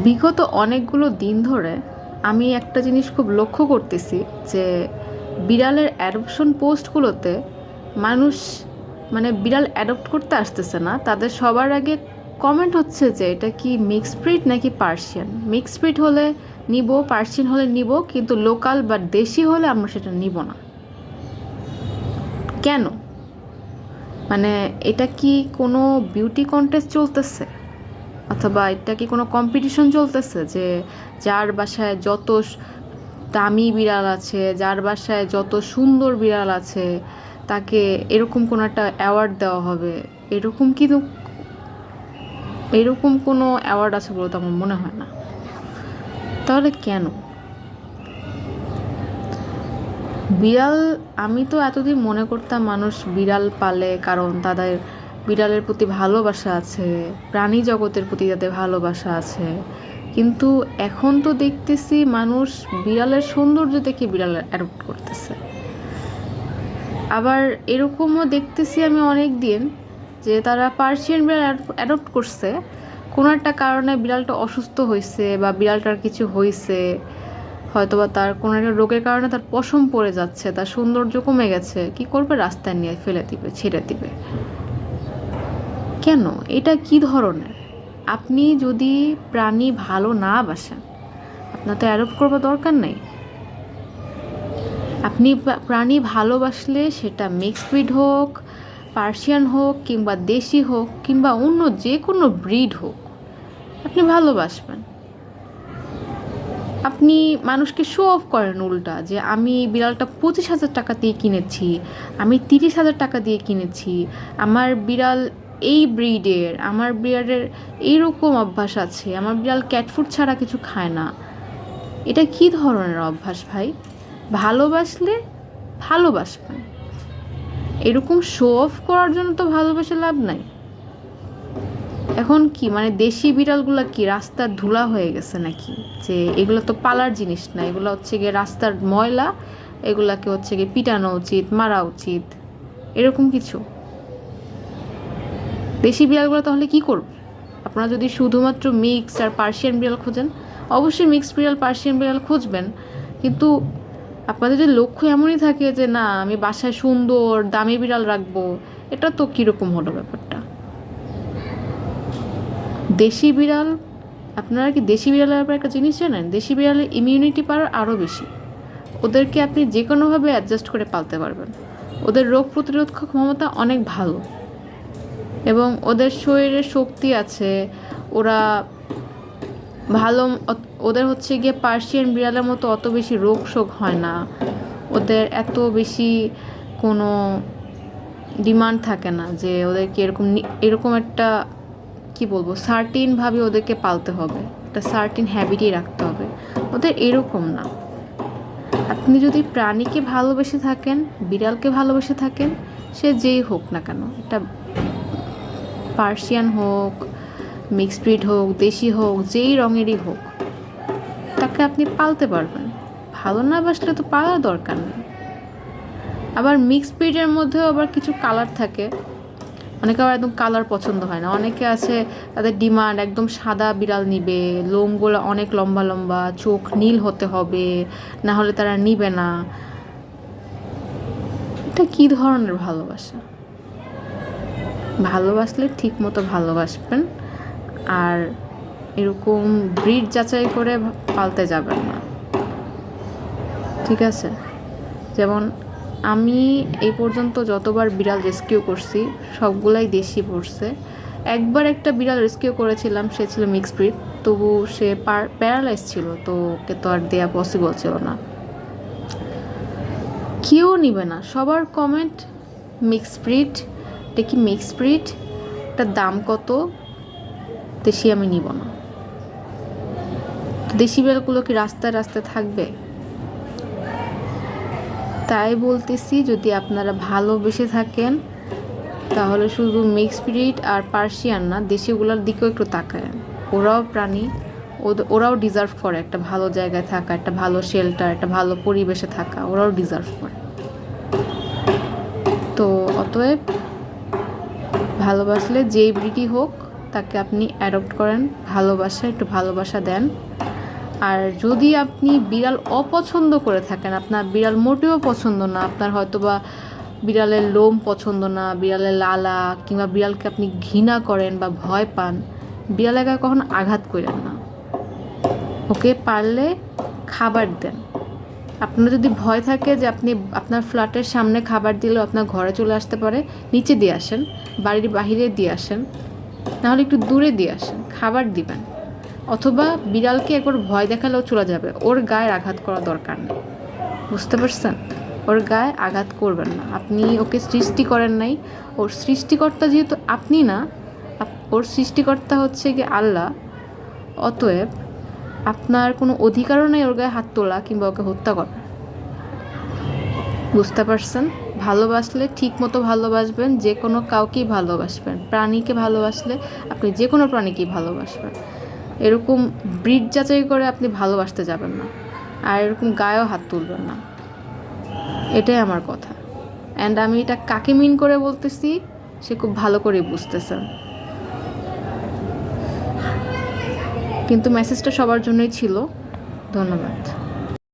বিগত অনেকগুলো দিন ধরে আমি একটা জিনিস খুব লক্ষ্য করতেছি যে বিড়ালের অ্যাডপশন পোস্টগুলোতে মানুষ বিড়াল অ্যাডপ্ট করতে আসতেছে না, তাদের সবার আগে কমেন্ট হচ্ছে যে এটা কি মিক্সড ব্রিড নাকি পার্সিয়ান। মিক্সড ব্রিড হলে নিব, পার্সিয়ান হলে নিব, কিন্তু লোকাল বা দেশি হলে আমরা সেটা নিব না। কেন? মানে এটা কি কোনো বিউটি কন্টেস্ট চলতেছে, অথবা এটা কি কোনো কম্পিটিশন চলতেছে যে যার বাসায় যত দামি বিড়াল আছে, যার বাসায় যত সুন্দর বিড়াল আছে, তাকে এরকম কোনো একটা অ্যাওয়ার্ড দেওয়া হবে? এরকম কিন্তু এরকম কোনো অ্যাওয়ার্ড আছে বলে তো আমার মনে হয় না। তাহলে কেন বিড়াল? আমি তো এতদিন মনে করতাম মানুষ বিড়াল পালে কারণ তাদের বিড়ালের প্রতি ভালোবাসা আছে, প্রাণী জগতের প্রতি তাদের ভালোবাসা আছে। কিন্তু এখন তো দেখতেছি মানুষ বিড়ালের সৌন্দর্য দেখে বিড়াল অ্যাডপ্ট করতেছে। আবার এরকমও দেখতেছি আমি অনেক দিন যে তারা পার্সিয়ান বিড়াল অ্যাডপ্ট করছে, কোনো একটা কারণে বিড়ালটা অসুস্থ হয়েছে বা বিড়ালটার কিছু হয়েছে, হয়তোবা তার কোনো একটা রোগের কারণে তার পশম পড়ে যাচ্ছে, তার সৌন্দর্য কমে গেছে, কি করবে? রাস্তায় নিয়ে ফেলে দিবে, ছেড়ে দিবে। কেন? এটা কি ধরনের? আপনি যদি প্রাণী ভালো না বাসেন, আপনার তো অ্যাডপ্ট করবার দরকার নেই। আপনি প্রাণী ভালোবাসলে সেটা মিক্সড ব্রিড হোক, পার্সিয়ান হোক, কিংবা দেশি হোক, কিংবা অন্য যে কোনো ব্রিড হোক, আপনি ভালোবাসবেন। আপনি মানুষকে শো অফ করেন উল্টা, যে আমি বিড়ালটা 25,000 টাকা দিয়ে কিনেছি, আমি 30,000 টাকা দিয়ে কিনেছি, আমার বিড়াল এই ব্রিডের, আমার বিড়ালের এইরকম অভ্যাস আছে, আমার বিড়াল ক্যাট ফুড ছাড়া কিছু খায় না। এটা কি ধরনের অভ্যাস ভাই? ভালোবাসলে ভালোবাসবেন, এরকম শো অফ করার জন্য তো ভালোবেসে লাভ নাই। এখন কি দেশি বিড়ালগুলো কি রাস্তার ধুলা হয়ে গেছে নাকি? যে এগুলো তো পালার জিনিস না, এগুলো হচ্ছে গিয়ে রাস্তার ময়লা, এগুলাকে হচ্ছে গিয়ে পিটানো উচিত, মারা উচিত, এরকম কিছু? দেশি বিড়ালগুলো তাহলে কি করবে? আপনারা যদি শুধুমাত্র মিক্স আর পার্সিয়ান বিড়াল খোঁজেন, অবশ্যই মিক্সড বিড়াল, পার্সিয়ান বিড়াল খুঁজবেন, কিন্তু আপনাদের যদি লক্ষ্য এমনই থাকে যে না আমি বাসায় সুন্দর দামি বিড়াল রাখবো, এটা তো কীরকম হলো ব্যাপারটা? দেশি বিড়াল, আপনারা কি দেশি বিড়ালের ব্যাপারে একটা জিনিস জানেন? দেশি বিড়ালের ইমিউনিটি পাওয়ার আরও বেশি। ওদেরকে আপনি যে কোনোভাবে অ্যাডজাস্ট করে পালতে পারবেন। ওদের রোগ প্রতিরোধ ক্ষমতা অনেক ভালো, এবং ওদের শরীরে শক্তি আছে। ওরা ভালো, ওদের হচ্ছে গিয়ে পার্সিয়ান বিড়ালের মতো অত বেশি রোগ শোক হয় না, ওদের এত বেশি কোনো ডিমান্ড থাকে না যে ওদেরকে এরকম একটা কি বলবো, সার্টিনভাবে ওদেরকে পালতে হবে, একটা সার্টিন হ্যাবিটই রাখতে হবে। ওদের এরকম না। আপনি যদি প্রাণীকে ভালোবেসে থাকেন, বিড়ালকে ভালোবেসে থাকেন, সে যেই হোক না কেন, এটা পার্সিয়ান হোক, মিক্সড ব্রিড হোক, দেশি হোক, যেই রঙেরই হোক, তাকে আপনি পালতে পারবেন। ভালো না বাসলে তো পালার দরকার নেই। আবার মিক্সড ব্রিডের মধ্যেও আবার কিছু কালার থাকে, অনেকে আবার একদম কালার পছন্দ হয় না। অনেকে আছে তাদের ডিমান্ড একদম সাদা বিড়াল নিবে, লোমগুলো অনেক লম্বা লম্বা, চোখ নীল হতে হবে, না হলে তারা নিবে না। এটা কী ধরনের ভালোবাসা? ভালোবাসলে ঠিক মতো ভালোবাসবেন, আর এরকম ব্রিড যাচাই করে পালতে যাবেন না, ঠিক আছে? যেমন আমি এই পর্যন্ত যতবার বিড়াল রেস্কিউ করছি সবগুলাই দেশি পড়ছে। একবার একটা বিড়াল রেস্কিউ করেছিলাম, সে ছিল মিক্সড ব্রিড, তবু সে প্যারালাইজ ছিল, তো ওকে তো আর দেওয়া পসিবল ছিল না। কেউ নিবে না, সবার কমেন্ট মিক্সড ব্রিড। এটা কি মিক্সড ব্রিড? এটার দাম কত? দেশি আমি নিব না। দেশি বিড়ালগুলো কি রাস্তায় রাস্তায় থাকবে? তাই বলতেছি, যদি আপনারা ভালোবেসে থাকেন তাহলে শুধু মিক্সড ব্রিড আর পার্সিয়ান না, দেশিগুলোর দিকেও একটু তাকায়। ওরাও প্রাণী, ওরাও ডিজার্ভ করে একটা ভালো জায়গায় থাকা, একটা ভালো শেল্টার, একটা ভালো পরিবেশে থাকা, ওরাও ডিজার্ভ করে। তো অতএব ভালোবাসলে যেই ব্রিডই হোক তাকে আপনি অ্যাডপ্ট করেন, ভালোবাসা, একটু ভালোবাসা দেন। আর যদি আপনি বিড়াল অপছন্দ করে থাকেন, আপনার বিড়াল মোটেও পছন্দ না, আপনার হয়তো বা বিড়ালের লোম পছন্দ না, বিড়ালের লালা, কিংবা বিড়ালকে আপনি ঘৃণা করেন বা ভয় পান, বিড়ালকে কখনো আঘাত করেন না। ওকে পারলে খাবার দেন। আপনার যদি ভয় থাকে যে আপনি আপনার ফ্ল্যাটের সামনে খাবার দিলেও আপনার ঘরে চলে আসতে পারে, নিচে দিয়ে আসেন, বাড়ির বাহিরে দিয়ে আসেন, নাহলে একটু দূরে দিয়ে আসেন, খাবার দিবেন। অথবা বিড়ালকে একবার ভয় দেখালেও চলে যাবে, ওর গায়ে আঘাত করা দরকার নেই। বুঝতে পারছেন? ওর গায়ে আঘাত করবেন না। আপনি ওকে সৃষ্টি করেন নাই, ওর সৃষ্টিকর্তা যেহেতু আপনি না, ওর সৃষ্টিকর্তা হচ্ছে কি আল্লাহ, অতএব আপনার কোনো অধিকারও নেই ওর গায়ে হাত তোলা কিংবা ওকে হত্যা করা। বুঝতে পারছেন? ভালোবাসলে ঠিক মতো ভালোবাসবেন, যে কোনো কাউকেই ভালোবাসবেন। প্রাণীকে ভালোবাসলে আপনি যে কোনো প্রাণীকেই ভালোবাসবেন। এরকম ব্রিড যাচাই করে আপনি ভালোবাসতে যাবেন না, আর এরকম গায়েও হাত তুলবেন না। এটাই আমার কথা। অ্যান্ড আমি এটা কাকে মিন করে বলতেছি সে খুব ভালো করেই বুঝতেছেন। কিন্তু মেসেজটা সবার জন্যই ছিল। ধন্যবাদ।